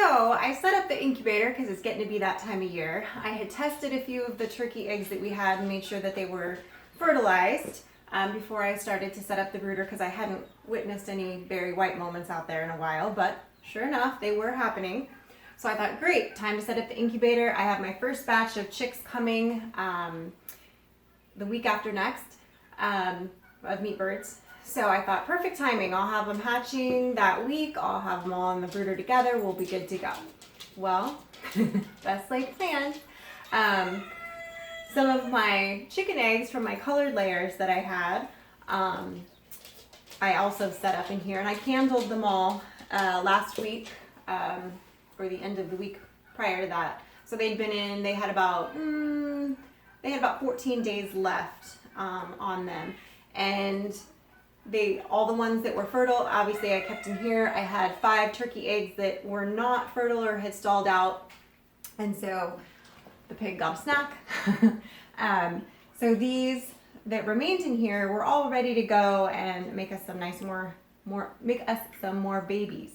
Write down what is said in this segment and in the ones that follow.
So I set up the incubator because it's getting to be that time of year. I had tested a few of the turkey eggs that we had and made sure that they were fertilized before I started to set up the brooder, because I hadn't witnessed any very white moments out there in a while, but sure enough, they were happening. So I thought, great, time to set up the incubator. I have my first batch of chicks coming the week after next of meat birds. So I thought, perfect timing. I'll have them hatching that week. I'll have them all in the brooder together. We'll be good to go. Well, best laid planned. Some of my chicken eggs from my colored layers that I had, I also set up in here, and I candled them all last week, or the end of the week prior to that. So they'd been in. They had about 14 days left on them, and all the ones that were fertile, obviously I kept in here. I had 5 turkey eggs that were not fertile or had stalled out, and so the pig got a snack. So these that remained in here were all ready to go and make us some some more babies.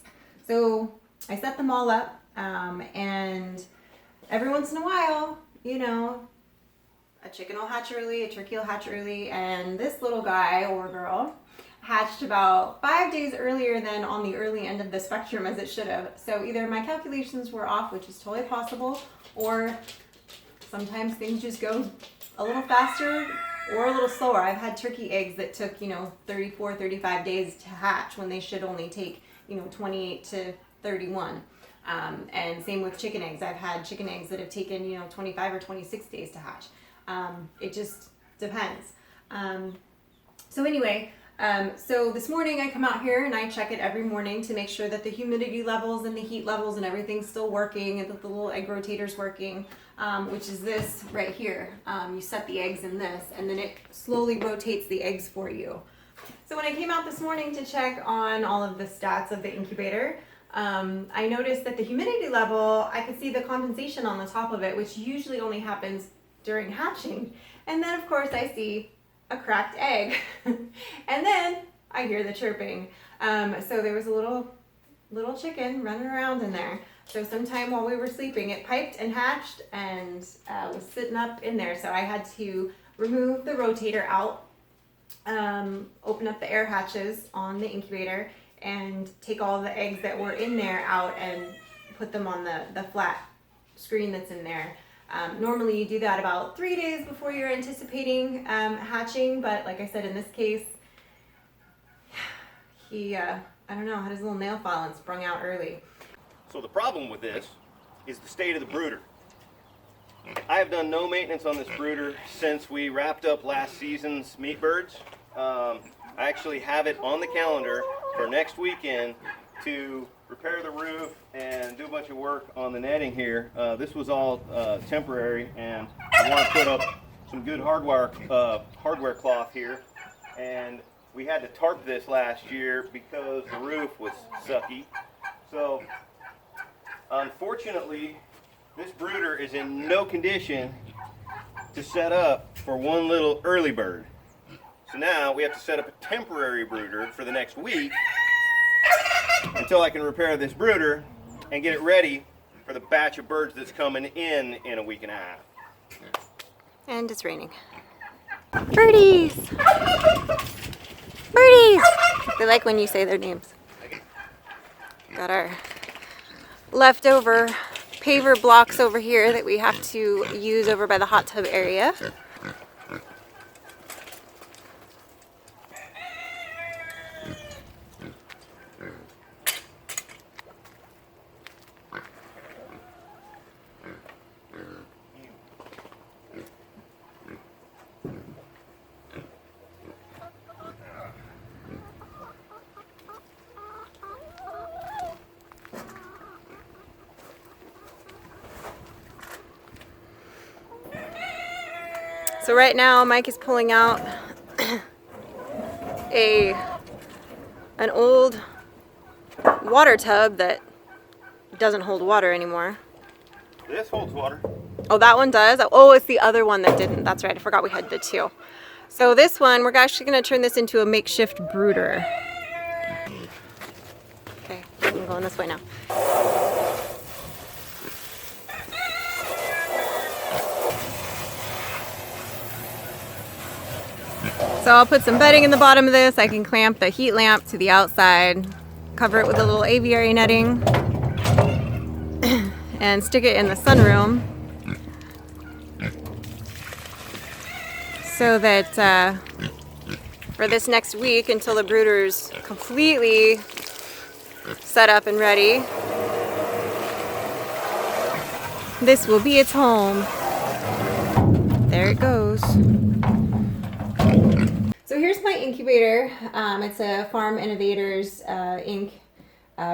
So I set them all up, and every once in a while, you know, a chicken will hatch early, a turkey will hatch early, and this little guy or girl hatched about 5 days earlier than on the early end of the spectrum as it should have. So either my calculations were off, which is totally possible, or sometimes things just go a little faster or a little slower. I've had turkey eggs that took, 34, 35 days to hatch when they should only take, 28 to 31. And same with chicken eggs. I've had chicken eggs that have taken, 25 or 26 days to hatch. It just depends. So anyway, so this morning I come out here and I check it every morning to make sure that the humidity levels and the heat levels and everything's still working, and that the little egg rotator's working, which is this right here. You set the eggs in this, and then it slowly rotates the eggs for you. So when I came out this morning to check on all of the stats of the incubator, I noticed that the humidity level, I could see the condensation on the top of it, which usually only happens during hatching. And then of course I see a cracked egg. And then I hear the chirping. So there was a little chicken running around in there. So sometime while we were sleeping, it piped and hatched and was sitting up in there. So I had to remove the rotator out, open up the air hatches on the incubator, and take all the eggs that were in there out and put them on the flat screen that's in there. Normally you do that about 3 days before you're anticipating hatching, but like I said, in this case, he, I don't know, had his little nail file and sprung out early. So the problem with this is the state of the brooder. I have done no maintenance on this brooder since we wrapped up last season's meat birds. I actually have it on the calendar for next weekend to repair the roof and do a bunch of work on the netting here. This was all temporary, and I want to put up some good hardware cloth here. And we had to tarp this last year because the roof was sucky. So unfortunately, this brooder is in no condition to set up for one little early bird. So now we have to set up a temporary brooder for the next week until I can repair this brooder and get it ready for the batch of birds that's coming in a week and a half. And it's raining. Birdies! Birdies! They like when you say their names. Got our leftover paver blocks over here that we have to use over by the hot tub area. So right now Mike is pulling out an old water tub that doesn't hold water anymore. This holds water. Oh, that one does? Oh, it's the other one that didn't. That's right. I forgot we had the two. So this one, we're actually going to turn this into a makeshift brooder. Okay, I'm going this way now. So I'll put some bedding in the bottom of this. I can clamp the heat lamp to the outside, cover it with a little aviary netting, and stick it in the sunroom so that for this next week, until the brooder's completely set up and ready, this will be its home. There it goes. So here's my incubator. It's a Farm Innovators Inc.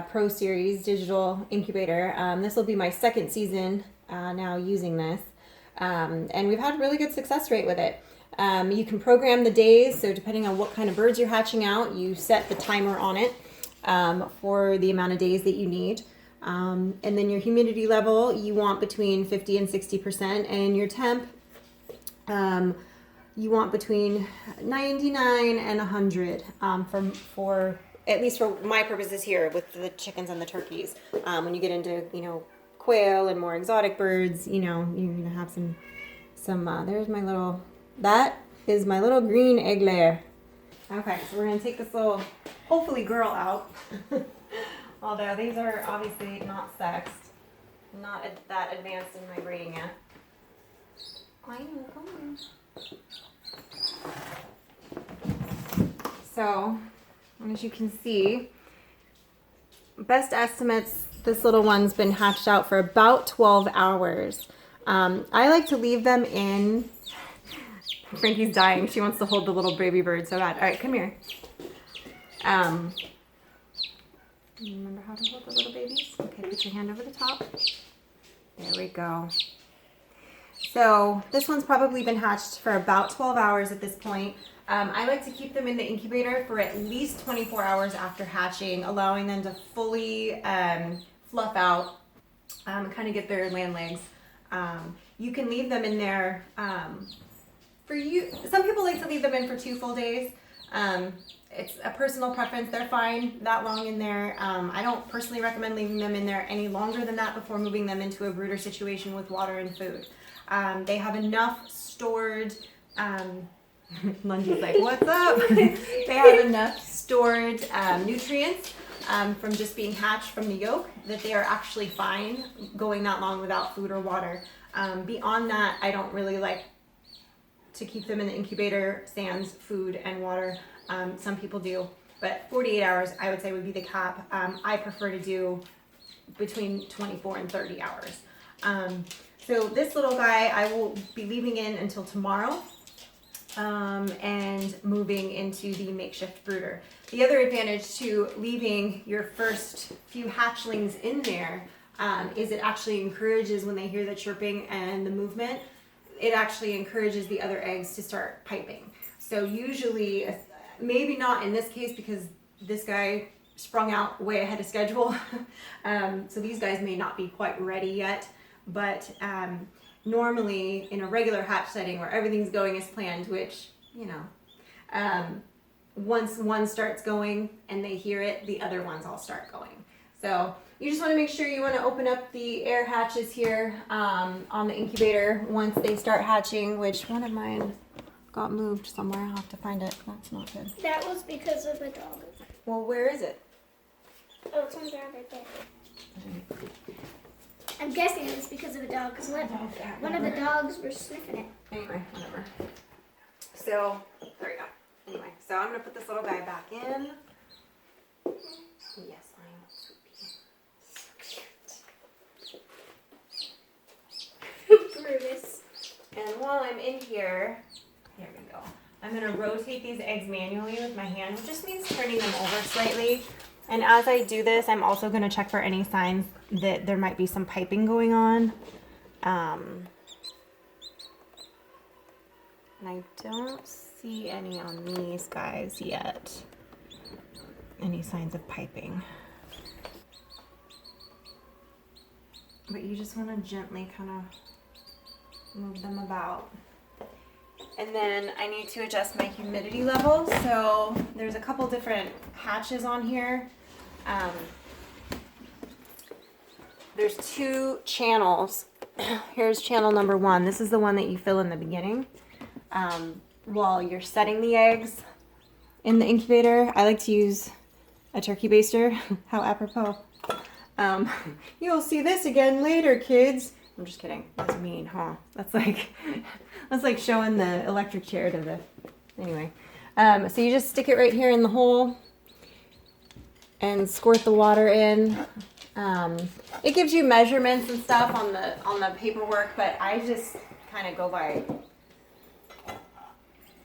Pro Series digital incubator. This will be my second season now using this. And we've had really good success rate with it. You can program the days, so depending on what kind of birds you're hatching out, you set the timer on it for the amount of days that you need. And then your humidity level, you want between 50 and 60%, and your temp, you want between 99 and 100 for at least for my purposes here with the chickens and the turkeys. When you get into, you know, quail and more exotic birds, you know, you're gonna have some there's my little, that is my little green egg layer. Okay, so we're gonna take this little, hopefully girl out. Although these are obviously not sexed, not that advanced in my breeding yet. I know, come on. So, as you can see, best estimates, this little one's been hatched out for about 12 hours. I like to leave them in. Frankie's dying. She wants to hold the little baby bird so bad. All right, come here. Remember how to hold the little babies? Okay, put your hand over the top. There we go. So this one's probably been hatched for about 12 hours at this point. I like to keep them in the incubator for at least 24 hours after hatching, allowing them to fully fluff out, kind of get their land legs. You can leave them in there for you. Some people like to leave them in for 2 full days. It's a personal preference. They're fine that long in there. I don't personally recommend leaving them in there any longer than that before moving them into a brooder situation with water and food. They have enough stored, Lungy's like, what's up? They have enough stored nutrients from just being hatched from the yolk that they are actually fine going that long without food or water. Beyond that, I don't really like to keep them in the incubator sans food and water. Some people do, but 48 hours I would say would be the cap. I prefer to do between 24 and 30 hours. So this little guy I will be leaving in until tomorrow and moving into the makeshift brooder. The other advantage to leaving your first few hatchlings in there is it actually encourages, when they hear the chirping and the movement, it actually encourages the other eggs to start piping. So usually, maybe not in this case because this guy sprung out way ahead of schedule. So these guys may not be quite ready yet, but normally in a regular hatch setting where everything's going as planned, which, you know, once one starts going and they hear it, the other ones all start going. So you just want to make sure you want to open up the air hatches here on the incubator once they start hatching, which one of mine got moved somewhere. I'll have to find it. That's not good. That was because of a dog. Well, where is it? Oh, it's on the ground right there. I'm guessing it was because of a dog, because one of the dogs were sniffing it. Anyway, whatever. So, there we go. Anyway, so I'm going to put this little guy back in. Yes, I'm so cute. Brutus. And while I'm in here, here we go. I'm going to rotate these eggs manually with my hand, which just means turning them over slightly. And as I do this, I'm also going to check for any signs that there might be some piping going on. And I don't see any on these guys yet. Any signs of piping. But you just want to gently kind of move them about. And then I need to adjust my humidity level. So there's a couple different hatches on here. There's 2 channels. Here's channel number 1. This is the one that you fill in the beginning. while you're setting the eggs in the incubator, I like to use a turkey baster. How apropos. You'll see this again later, kids. I'm just kidding. That's mean, huh? That's like showing the electric chair to the... Anyway. So you just stick it right here in the hole and squirt the water in. It gives you measurements and stuff on the paperwork, but I just kind of go by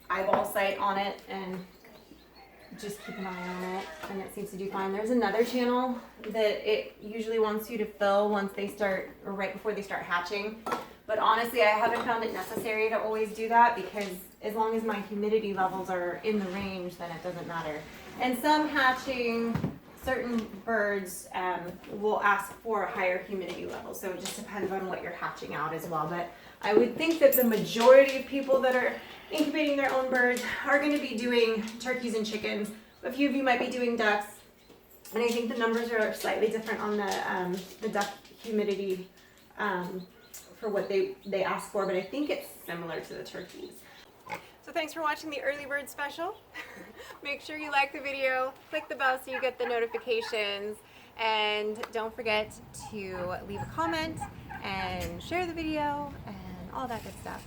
eyeball sight on it and just keep an eye on it, and it seems to do fine. There's another channel that it usually wants you to fill once they start, or right before they start hatching. But honestly, I haven't found it necessary to always do that, because as long as my humidity levels are in the range, then it doesn't matter. And some hatching, certain birds will ask for a higher humidity level, so it just depends on what you're hatching out as well. But I would think that the majority of people that are incubating their own birds are going to be doing turkeys and chickens. A few of you might be doing ducks, and I think the numbers are slightly different on the duck humidity for what they ask for, but I think it's similar to the turkeys. So thanks for watching the early bird special. Make sure you like the video, click the bell so you get the notifications, and don't forget to leave a comment and share the video and all that good stuff.